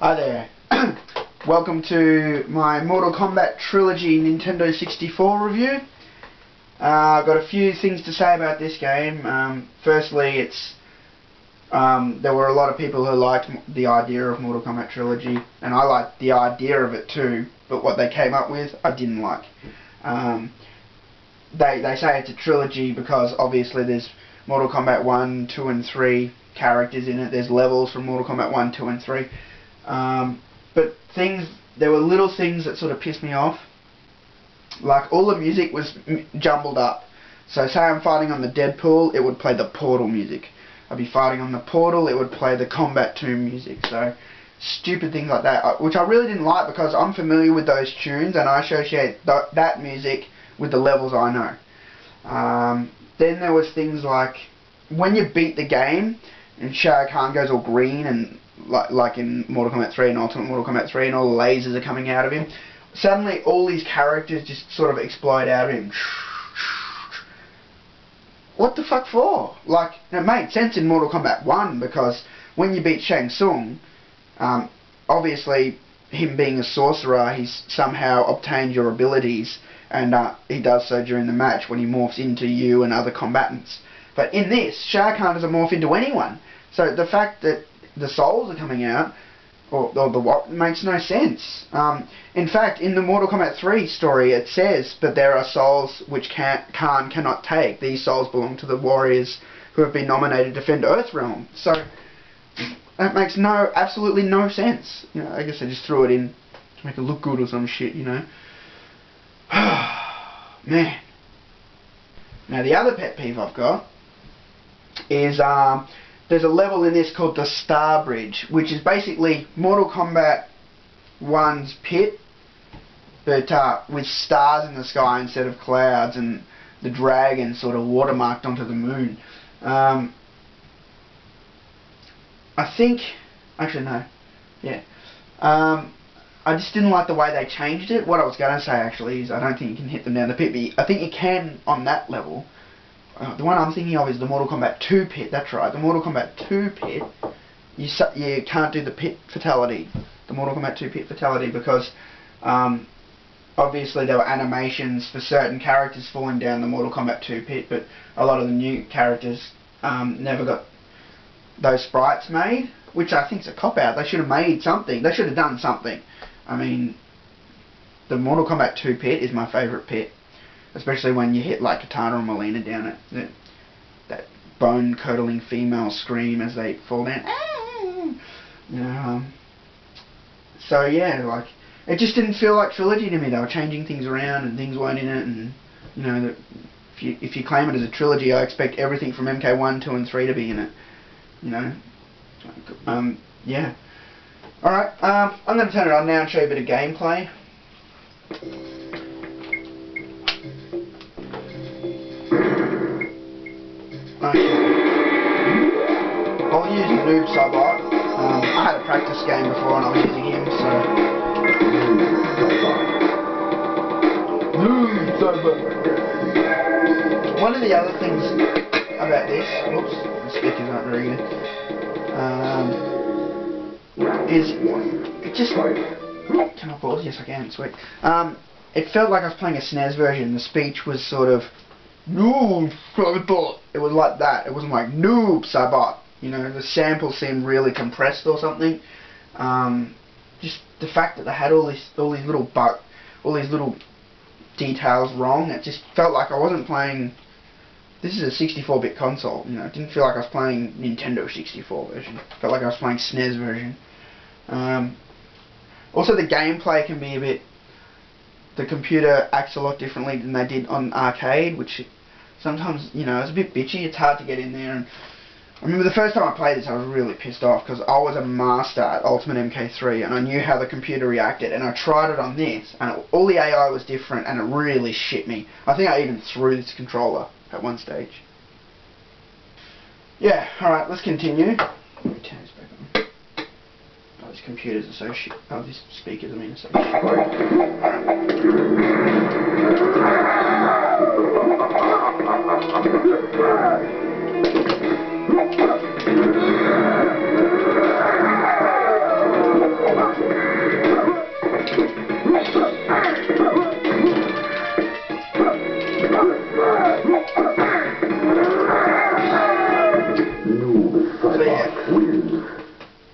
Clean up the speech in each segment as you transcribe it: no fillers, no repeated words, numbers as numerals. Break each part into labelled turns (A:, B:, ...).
A: Hi there. Welcome to my Mortal Kombat Trilogy Nintendo 64 review. I've got a few things to say about this game. Firstly, there were a lot of people who liked the idea of Mortal Kombat Trilogy, and I liked the idea of it too, but what they came up with, I didn't like. They say it's a trilogy because obviously there's Mortal Kombat 1, 2 and 3 characters in it. There's levels from Mortal Kombat 1, 2 and 3. But there were little things that sort of pissed me off. Like, all the music was jumbled up. So say I'm fighting on the Deadpool, it would play the Portal music. I'd be fighting on the Portal, it would play the Kombat 2 music. So stupid things like that, which I really didn't like because I'm familiar with those tunes and I associate that music with the levels I know. Then there was things like when you beat the game and Shao Kahn goes all green and like in Mortal Kombat 3 and Ultimate Mortal Kombat 3 and all the lasers are coming out of him, suddenly all these characters just sort of explode out of him. What the fuck for? Like, it made sense in Mortal Kombat 1 because when you beat Shang Tsung, obviously him being a sorcerer, he's somehow obtained your abilities, and he does so during the match when he morphs into you and other combatants. But in this, Shao Kahn doesn't morph into anyone. So the fact that the souls are coming out, or the what, makes no sense. In fact, in the Mortal Kombat 3 story, it says that there are souls which Kahn cannot take. These souls belong to the warriors who have been nominated to defend Earthrealm. So that makes absolutely no sense. You know, I guess they just threw it in to make it look good or some shit, you know. Man. Now the other pet peeve I've got is there's a level in this called the Star Bridge, which is basically Mortal Kombat 1's pit, but with stars in the sky instead of clouds, and the dragon sort of watermarked onto the moon. I think, actually no, yeah. I just didn't like the way they changed it. What I was going to say actually is I don't think you can hit them down the pit, but I think you can on that level. The one I'm thinking of is the Mortal Kombat 2 pit, that's right. The Mortal Kombat 2 pit, you can't do the pit fatality, the Mortal Kombat 2 pit fatality, because obviously there were animations for certain characters falling down the Mortal Kombat 2 pit, but a lot of the new characters never got those sprites made, which I think is a cop-out. They should have made something. They should have done something. I mean, the Mortal Kombat 2 pit is my favourite pit. Especially when you hit like Katana or Melina down it. That bone-curdling female scream as they fall down. You know, so yeah, like, it just didn't feel like Trilogy to me. They were changing things around and things weren't in it, and you know, that if you claim it as a trilogy, I expect everything from MK1, 2 and 3 to be in it. You know? Yeah. Alright, I'm going to turn it on now and show you a bit of gameplay. I'll use Noob Sabot. I had a practice game before and I was using him, so... Noob Sabot. One of the other things about this... Whoops, the speakers aren't very good. Is... It just... Can I pause? Yes I can, sweet. It felt like I was playing a SNES version. The speech was sort of... Noob Sabot. It was like that. It wasn't like Noob Sabot. You know, the sample seemed really compressed or something. Just the fact that they had all these little details wrong. It just felt like I wasn't playing. This is a 64-bit console. You know, it didn't feel like I was playing Nintendo 64 version. It felt like I was playing SNES version. Also, the gameplay can be a bit. The computer acts a lot differently than they did on arcade, which sometimes, you know, it's a bit bitchy. It's hard to get in there. And I remember the first time I played this, I was really pissed off because I was a master at Ultimate MK3 and I knew how the computer reacted. And I tried it on this, and all the AI was different, and it really shit me. I think I even threw this controller at one stage. Yeah, alright, let's continue. Let me turn this back on. Oh, this computer's are so shit. Oh, these speakers, I mean, are so shit.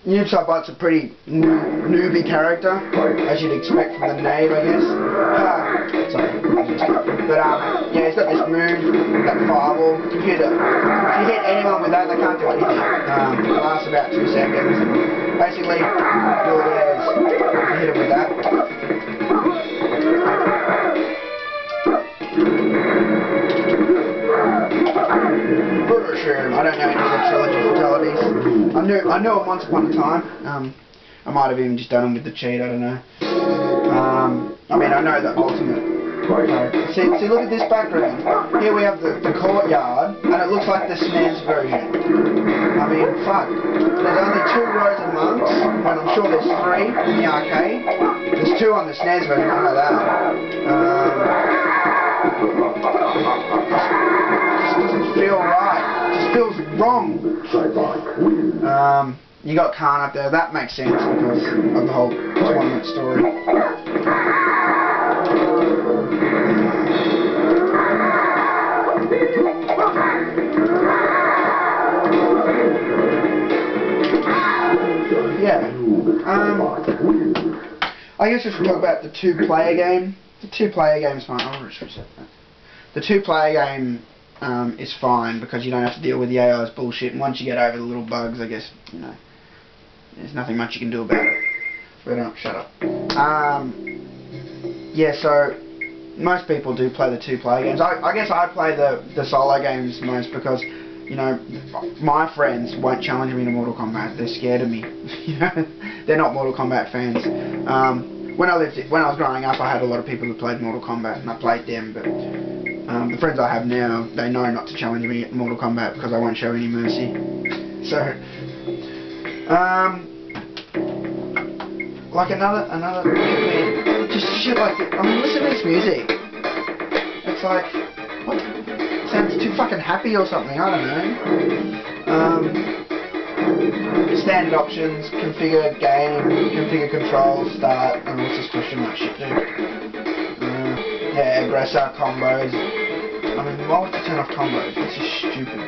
A: Noob Saibot's a pretty newbie character, as you'd expect from the name, I guess. Sorry. But yeah, he's got this move, that fireball. If you hit anyone with that, they can't do anything. It lasts about 2 seconds. And basically, all there is to hit him with that. I don't know any of the trilogy fatalities. I knew it once upon a time. I might have even just done them with the cheat, I don't know. I mean, I know the ultimate. See, look at this background. Here we have the courtyard, and it looks like the SNES version. I mean, fuck. There's only 2 rows of monks, and I'm sure there's 3 in the arcade. There's 2 on the SNES version, I know that. Doesn't feel right. It just feels wrong. You got Khan up there. That makes sense because of the whole tournament story. Yeah. I guess we should talk about the 2-player game. The 2-player game is fine. I'll just reset that. The 2-player game is fine because you don't have to deal with the AI's bullshit, and once you get over the little bugs, I guess, you know, there's nothing much you can do about it. But shut up. Yeah, so most people do play the 2-player games. I guess I play the solo games most because, you know, my friends won't challenge me to Mortal Kombat. They're scared of me. You know, they're not Mortal Kombat fans. When I was growing up, I had a lot of people who played Mortal Kombat, and I played them. But the friends I have now, they know not to challenge me at Mortal Kombat because I won't show any mercy. So, like another just shit like this. I mean, listen to this music. It's like, what? It sounds too fucking happy or something. I don't know. Standard options, configure game, configure controls, start, and what's this question mark shit do? Yeah, aggressor, combos. I mean, why would you turn off combos? It's just stupid.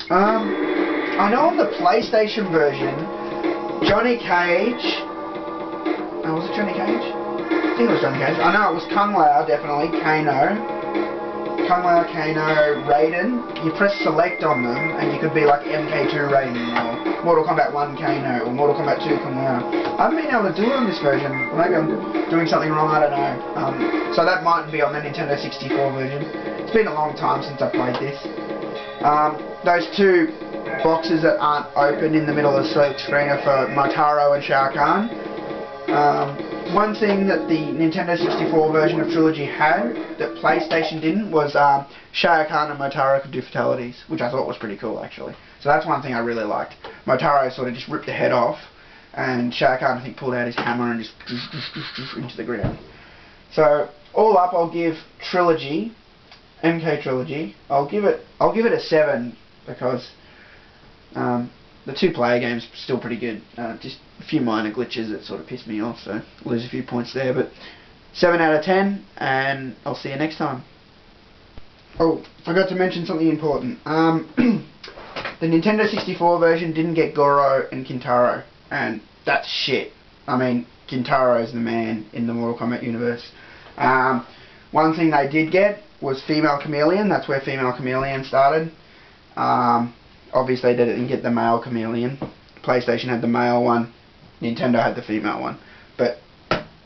A: I know on the PlayStation version, Johnny Cage. Was it Johnny Cage? I think it was Johnny Cage. I know it was Kung Lao, definitely. Kano. Kung Lao, Kano, Raiden. You press select on them, and you could be like MK2 Raiden, or Mortal Kombat 1 Kano, or Mortal Kombat 2 Kung Lao. I haven't been able to do it on this version. Maybe I'm doing something wrong, I don't know. So that mightn't be on the Nintendo 64 version. It's been a long time since I played this. Those 2 boxes that aren't open in the middle of the screen are for Motaro and Shao Kahn. One thing that the Nintendo 64 version of Trilogy had that PlayStation didn't was Shao Kahn and Motaro could do fatalities, which I thought was pretty cool actually. So that's one thing I really liked. Motaro sort of just ripped the head off, and Shao Kahn I think pulled out his hammer and just into the ground. So all up, I'll give Trilogy, MK Trilogy, I'll give it a 7 because the 2-player game's still pretty good. Just a few minor glitches that sort of pissed me off, so lose a few points there. But 7 out of 10, and I'll see you next time. Oh, forgot to mention something important. The Nintendo 64 version didn't get Goro and Kintaro, and that's shit. I mean, Kintaro is the man in the Mortal Kombat universe. One thing they did get was Female Chameleon. That's where Female Chameleon started. Obviously they didn't get the male Chameleon. PlayStation had the male one, Nintendo had the female one. But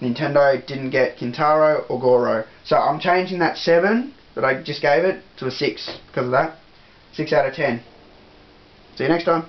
A: Nintendo didn't get Kintaro or Goro. So I'm changing that 7 that I just gave it to a 6 because of that. 6 out of 10. See you next time.